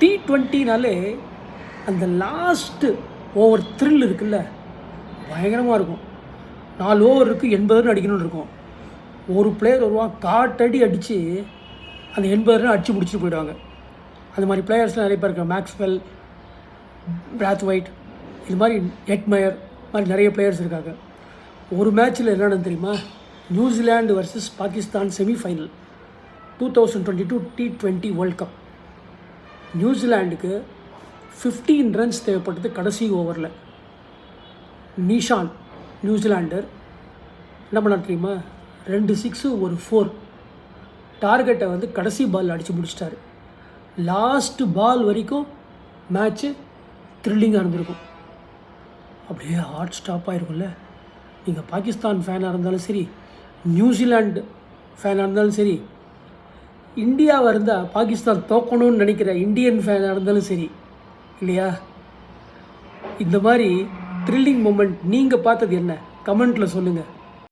T20னாலே அந்த last over thrill இருக்குல்ல, பயங்கரமாக இருக்கும். 4 ஓவர் இருக்குது, 80 ரன் அடிக்கணும்னு இருக்கும். ஒரு பிளேயர் வருவான், காட்டடி அடித்து அந்த 80 ரன் அடித்து முடிச்சுட்டு போயிடுவாங்க. அந்த மாதிரி பிளேயர்ஸ்லாம் நிறைய பேர் இருக்காங்க. மேக்ஸ்வெல், பிராத்வைட், இது மாதிரி எட்மயர் மாதிரி நிறைய பிளேயர்ஸ் இருக்காங்க. ஒரு மேட்ச்சில் என்னென்னு தெரியுமா? New Zealand versus Pakistan semifinal 2022 T20 world cup. நியூசிலாண்டுக்கு 15 ரன்ஸ் தேவைப்பட்டது கடைசி ஓவரில். நிஷான் நியூசிலாண்டர் என்ன பண்ண தெரியுமா? 2 6 ஒரு 4 டார்கெட்டை வந்து கடைசி பால் அடித்து முடிச்சிட்டாரு. லாஸ்ட்டு பால் வரைக்கும் மேட்ச்சு த்ரில்லிங்காக இருந்திருக்கும். அப்படியே ஹார்ட் ஸ்டாப் ஆகிருக்கும்ல. நீங்கள் பாகிஸ்தான் ஃபேனாக இருந்தாலும் சரி, நியூசிலாண்டு ஃபேனாக இருந்தாலும் சரி, இந்தியாவாக இருந்தால் பாகிஸ்தான் தோக்கணும்னு நினைக்கிற இந்தியன் ஃபேனாக இருந்தாலும் சரி, இல்லையா? இந்த மாதிரி த்ரில்லிங் மூமெண்ட் நீங்கள் பார்த்தது என்ன? கமெண்ட்டில் சொல்லுங்கள்.